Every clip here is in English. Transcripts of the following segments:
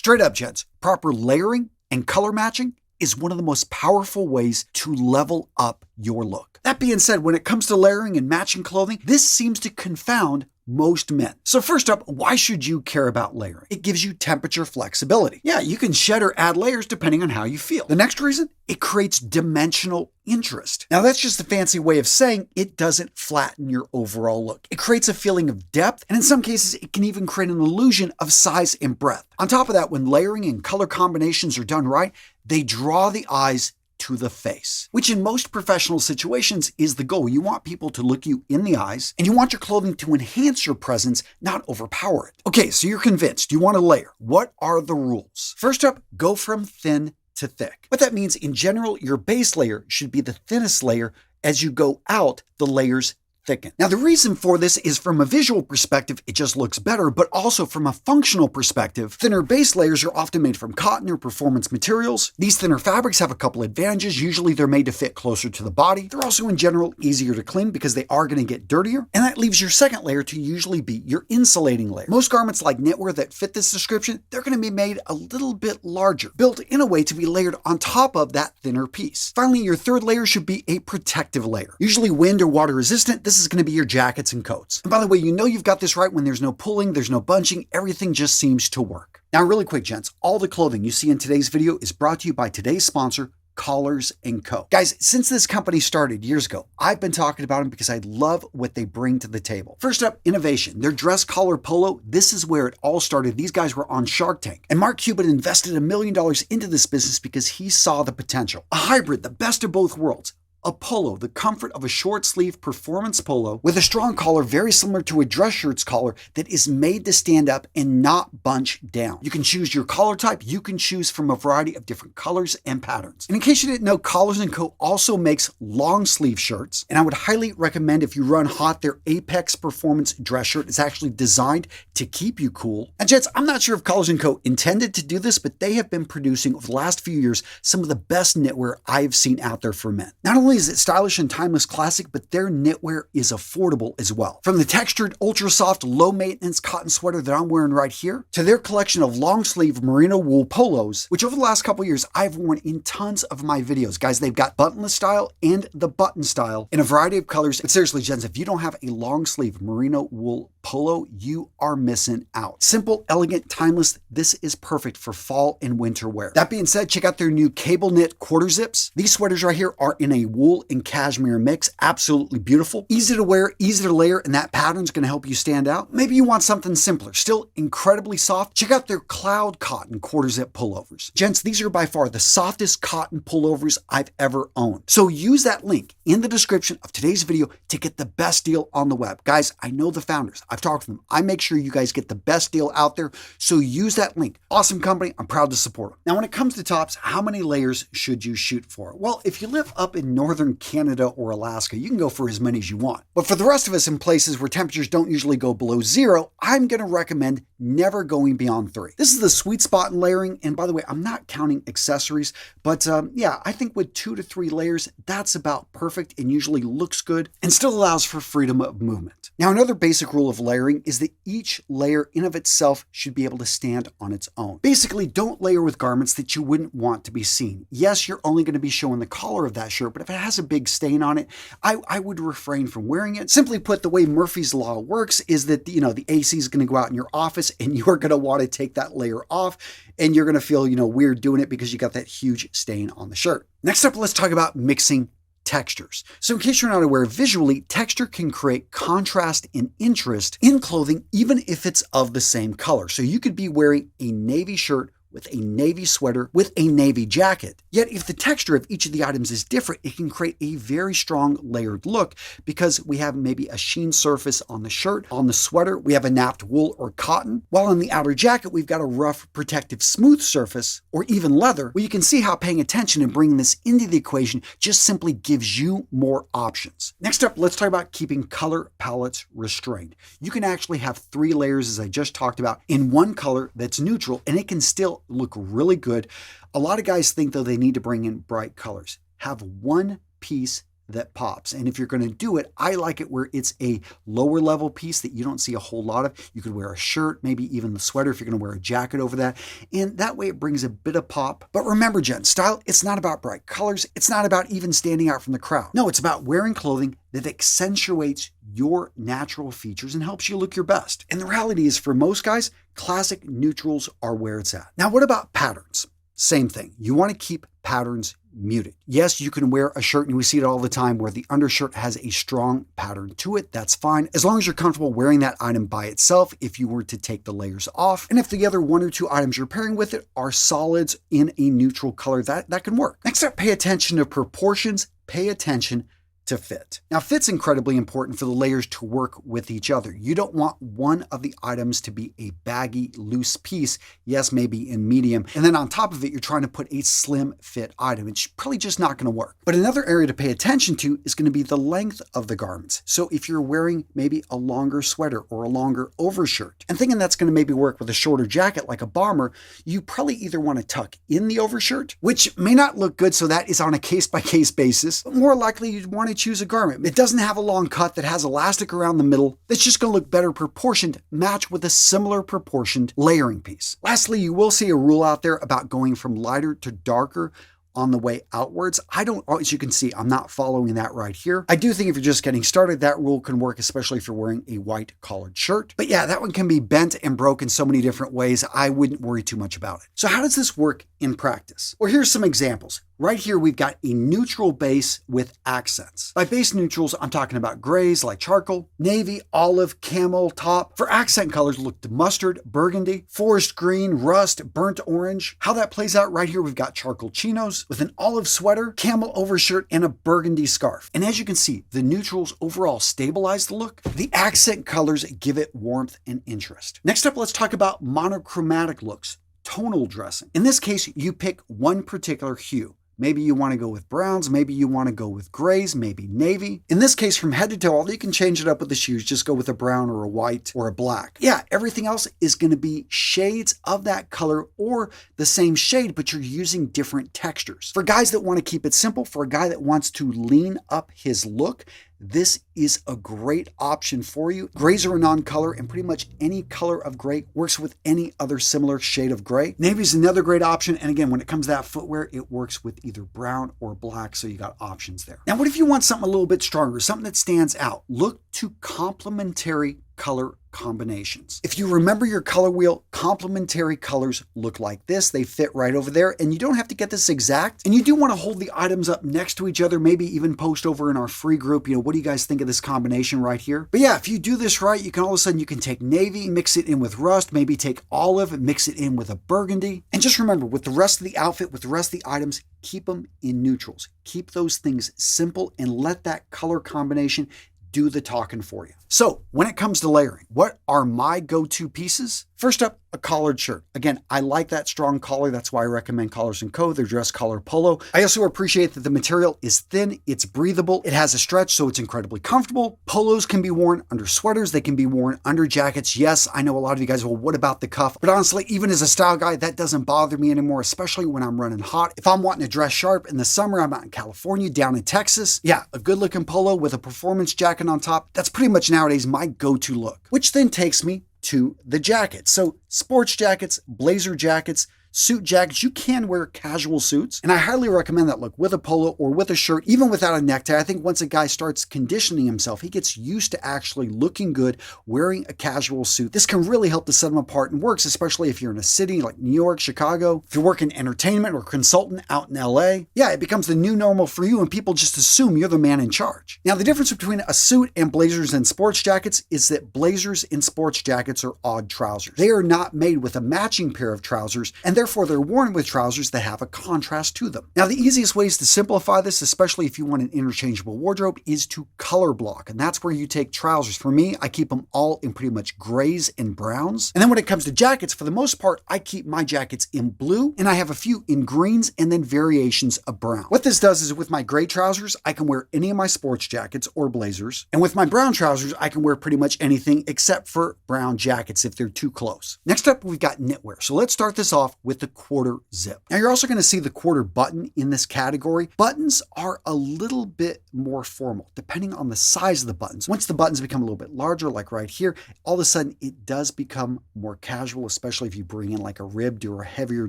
Straight up, gents, proper layering and color matching is one of the most powerful ways to level up your look. That being said, when it comes to layering and matching clothing, this seems to confound most men. So first up, why should you care about layering? It gives you temperature flexibility. Yeah, you can shed or add layers depending on how you feel. The next reason, it creates dimensional interest. Now that's just a fancy way of saying it doesn't flatten your overall look. It creates a feeling of depth, and in some cases, it can even create an illusion of size and breadth. On top of that, when layering and color combinations are done right, they draw the eyes to the face, which in most professional situations is the goal. You want people to look you in the eyes, and you want your clothing to enhance your presence, not overpower it. Okay, so you're convinced you want to layer. What are the rules? First up, go from thin to thick. What that means, in general, your base layer should be the thinnest layer. As you go out, the layers thicken. Now, the reason for this is from a visual perspective, it just looks better, but also from a functional perspective, thinner base layers are often made from cotton or performance materials. These thinner fabrics have a couple advantages. Usually they're made to fit closer to the body. They're also in general easier to clean because they are going to get dirtier. And that leaves your second layer to usually be your insulating layer. Most garments like knitwear that fit this description, they're going to be made a little bit larger, built in a way to be layered on top of that thinner piece. Finally, your third layer should be a protective layer, usually wind or water resistant. This is going to be your jackets and coats. And by the way, you know you've got this right when there's no pulling, there's no bunching, everything just seems to work. Now, really quick, gents, all the clothing you see in today's video is brought to you by today's sponsor, Collars & Co. Guys, since this company started years ago, I've been talking about them because I love what they bring to the table. First up, innovation. Their dress collar polo, this is where it all started. These guys were on Shark Tank, and Mark Cuban invested $1 million into this business because he saw the potential. A hybrid, the best of both worlds. A polo, the comfort of a short sleeve performance polo with a strong collar very similar to a dress shirt's collar that is made to stand up and not bunch down. You can choose your collar type. You can choose from a variety of different colors and patterns. And in case you didn't know, Collars & Co. also makes long sleeve shirts, and I would highly recommend if you run hot, their Apex Performance dress shirt is actually designed to keep you cool. And gents, I'm not sure if Collars & Co. intended to do this, but they have been producing over the last few years some of the best knitwear I've seen out there for men. Not only is it stylish and timeless classic, but their knitwear is affordable as well. From the textured, ultra soft, low maintenance cotton sweater that I'm wearing right here, to their collection of long sleeve merino wool polos, which over the last couple years I've worn in tons of my videos. Guys, they've got buttonless style and the button style in a variety of colors. But seriously, gents, if you don't have a long sleeve merino wool polo, you are missing out. Simple, elegant, timeless. This is perfect for fall and winter wear. That being said, check out their new cable knit quarter zips. These sweaters right here are in a wool and cashmere mix. Absolutely beautiful. Easy to wear, easy to layer, and that pattern's going to help you stand out. Maybe you want something simpler, still incredibly soft. Check out their cloud cotton quarter zip pullovers. Gents, these are by far the softest cotton pullovers I've ever owned. So use that link in the description of today's video to get the best deal on the web. Guys, I know the founders. I've talked to them. I make sure you guys get the best deal out there. So use that link. Awesome company. I'm proud to support them. Now, when it comes to tops, how many layers should you shoot for? Well, if you live up in northern Canada or Alaska, you can go for as many as you want. But for the rest of us in places where temperatures don't usually go below 0, I'm going to recommend never going beyond 3. This is the sweet spot in layering. And by the way, I'm not counting accessories, but yeah, I think with 2 to 3 layers, that's about perfect and usually looks good and still allows for freedom of movement. Now, another basic rule of layering is that each layer in of itself should be able to stand on its own. Basically, don't layer with garments that you wouldn't want to be seen. Yes, you're only going to be showing the collar of that shirt, but if it has a big stain on it, I would refrain from wearing it. Simply put, the way Murphy's Law works is that, the AC is going to go out in your office and you're going to want to take that layer off and you're going to feel, weird doing it because you got that huge stain on the shirt. Next up, let's talk about mixing textures. So in case you're not aware, visually, texture can create contrast and interest in clothing, even if it's of the same color. So you could be wearing a navy shirt with a navy sweater with a navy jacket. Yet if the texture of each of the items is different, it can create a very strong layered look because we have maybe a sheen surface on the shirt. On the sweater, we have a napped wool or cotton, while on the outer jacket, we've got a rough, protective, smooth surface or even leather. Well, you can see how paying attention and bringing this into the equation just simply gives you more options. Next up, let's talk about keeping color palettes restrained. You can actually have 3 layers, as I just talked about, in one color that's neutral, and it can still look really good. A lot of guys think, though, they need to bring in bright colors. Have one piece that pops. And if you're going to do it, I like it where it's a lower level piece that you don't see a whole lot of. You could wear a shirt, maybe even the sweater if you're going to wear a jacket over that. And that way it brings a bit of pop. But remember, gents, style, it's not about bright colors. It's not about even standing out from the crowd. No, it's about wearing clothing that accentuates your natural features and helps you look your best. And the reality is, for most guys, classic neutrals are where it's at. Now, what about patterns? Same thing. You want to keep patterns muted. Yes, you can wear a shirt, and we see it all the time, where the undershirt has a strong pattern to it. That's fine, as long as you're comfortable wearing that item by itself if you were to take the layers off. And if the other one or two items you're pairing with it are solids in a neutral color, that can work. Next up, pay attention to proportions. Pay attention to fit. Now, fit's incredibly important for the layers to work with each other. You don't want one of the items to be a baggy, loose piece, yes, maybe in medium, and then on top of it, you're trying to put a slim fit item. It's probably just not going to work. But another area to pay attention to is going to be the length of the garments. So if you're wearing maybe a longer sweater or a longer overshirt, and thinking that's going to maybe work with a shorter jacket like a bomber, you probably either want to tuck in the overshirt, which may not look good, so that is on a case-by-case basis, but more likely you'd want to choose a garment. It doesn't have a long cut, that has elastic around the middle, that's just going to look better proportioned, match with a similar proportioned layering piece. Lastly, you will see a rule out there about going from lighter to darker on the way outwards. As you can see, I'm not following that right here. I do think if you're just getting started, that rule can work, especially if you're wearing a white collared shirt. But yeah, that one can be bent and broken so many different ways. I wouldn't worry too much about it. So how does this work in practice? Well, here's some examples. Right here, we've got a neutral base with accents. By base neutrals, I'm talking about grays like charcoal, navy, olive, camel, top. For accent colors, look to mustard, burgundy, forest green, rust, burnt orange. How that plays out right here, we've got charcoal chinos with an olive sweater, camel overshirt, and a burgundy scarf. And as you can see, the neutrals overall stabilize the look. The accent colors give it warmth and interest. Next up, let's talk about monochromatic looks, tonal dressing. In this case, you pick one particular hue. Maybe you want to go with browns, maybe you want to go with grays, maybe navy. In this case, from head to toe, although you can change it up with the shoes, just go with a brown or a white or a black. Yeah, everything else is going to be shades of that color or the same shade, but you're using different textures. For guys that want to keep it simple, for a guy that wants to lean up his look, this is a great option for you. Grays are a non-color, and pretty much any color of gray works with any other similar shade of gray. Navy is another great option, and again, when it comes to that footwear, it works with either brown or black, so you got options there. Now, what if you want something a little bit stronger, something that stands out? Look to complementary color combinations. If you remember your color wheel, complementary colors look like this. They fit right over there, and you don't have to get this exact. And you do want to hold the items up next to each other, maybe even post over in our free group, what do you guys think of this combination right here? But yeah, if you do this right, you can all of a sudden, you can take navy, mix it in with rust, maybe take olive and mix it in with a burgundy. And just remember, with the rest of the outfit, with the rest of the items, keep them in neutrals. Keep those things simple and let that color combination do the talking for you. So when it comes to layering, what are my go-to pieces? First up, a collared shirt. Again, I like that strong collar. That's why I recommend Collars & Co. Their dress collar polo. I also appreciate that the material is thin, it's breathable, it has a stretch, so it's incredibly comfortable. Polos can be worn under sweaters, they can be worn under jackets. Yes, I know a lot of you guys, well, what about the cuff? But honestly, even as a style guy, that doesn't bother me anymore, especially when I'm running hot. If I'm wanting to dress sharp in the summer, I'm out in California, down in Texas. Yeah, a good looking polo with a performance jacket on top, that's pretty much nowadays my go-to look. Which then takes me to the jackets. So sports jackets, blazer jackets, suit jackets, you can wear casual suits. And I highly recommend that look with a polo or with a shirt, even without a necktie. I think once a guy starts conditioning himself, he gets used to actually looking good wearing a casual suit. This can really help to set him apart and works, especially if you're in a city like New York, Chicago. If you're working entertainment or consultant out in LA, yeah, it becomes the new normal for you and people just assume you're the man in charge. Now, the difference between a suit and blazers and sports jackets is that blazers and sports jackets are odd trousers. They are not made with a matching pair of trousers, and therefore they're worn with trousers that have a contrast to them. Now, the easiest ways to simplify this, especially if you want an interchangeable wardrobe, is to color block, and that's where you take trousers. For me, I keep them all in pretty much grays and browns. And then when it comes to jackets, for the most part, I keep my jackets in blue, and I have a few in greens and then variations of brown. What this does is with my gray trousers, I can wear any of my sports jackets or blazers, and with my brown trousers, I can wear pretty much anything except for brown jackets if they're too close. Next up, we've got knitwear. So let's start this off with the quarter zip. Now you're also going to see the quarter button in this category. Buttons are a little bit more formal depending on the size of the buttons. Once the buttons become a little bit larger, like right here, all of a sudden it does become more casual, especially if you bring in like a ribbed or a heavier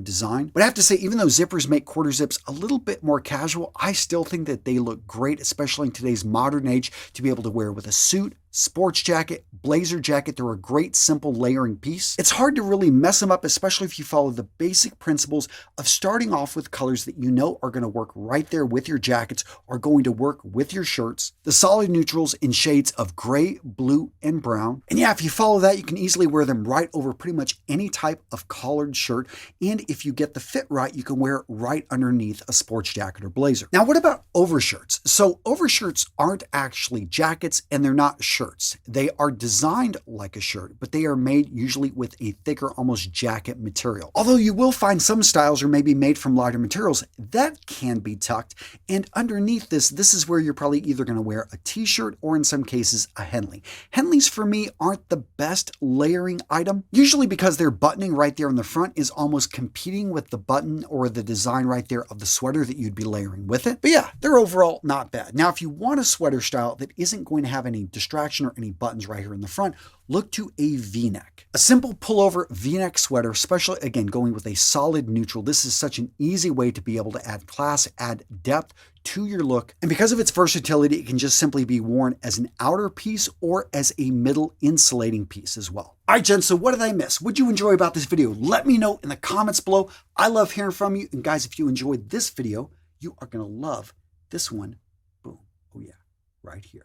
design. But I have to say, even though zippers make quarter zips a little bit more casual, I still think that they look great, especially in today's modern age, to be able to wear with a suit, sports jacket, blazer jacket. They're a great simple layering piece. It's hard to really mess them up, especially if you follow the basic principles of starting off with colors that you know are going to work right there with your jackets, are going to work with your shirts. The solid neutrals in shades of gray, blue, and brown. And yeah, if you follow that, you can easily wear them right over pretty much any type of collared shirt. And if you get the fit right, you can wear it right underneath a sports jacket or blazer. Now, what about overshirts? So overshirts aren't actually jackets and they're not shirts. They are designed like a shirt, but they are made usually with a thicker, almost jacket material. Although you will find some styles are maybe made from lighter materials that can be tucked. And underneath this is where you're probably either going to wear a t-shirt or in some cases a Henley. Henleys for me aren't the best layering item, usually because their buttoning right there in the front is almost competing with the button or the design right there of the sweater that you'd be layering with it. But yeah, they're overall not bad. Now, if you want a sweater style that isn't going to have any distraction or any buttons right here in the front, look to a V-neck. A simple pullover V-neck sweater, especially again going with a solid neutral. This is such an easy way to be able to add class, add depth to your look. And because of its versatility, it can just simply be worn as an outer piece or as a middle insulating piece as well. All right, gents, so what did I miss? What'd you enjoy about this video? Let me know in the comments below. I love hearing from you. And guys, if you enjoyed this video, you are going to love this one. Boom. Oh yeah, right here.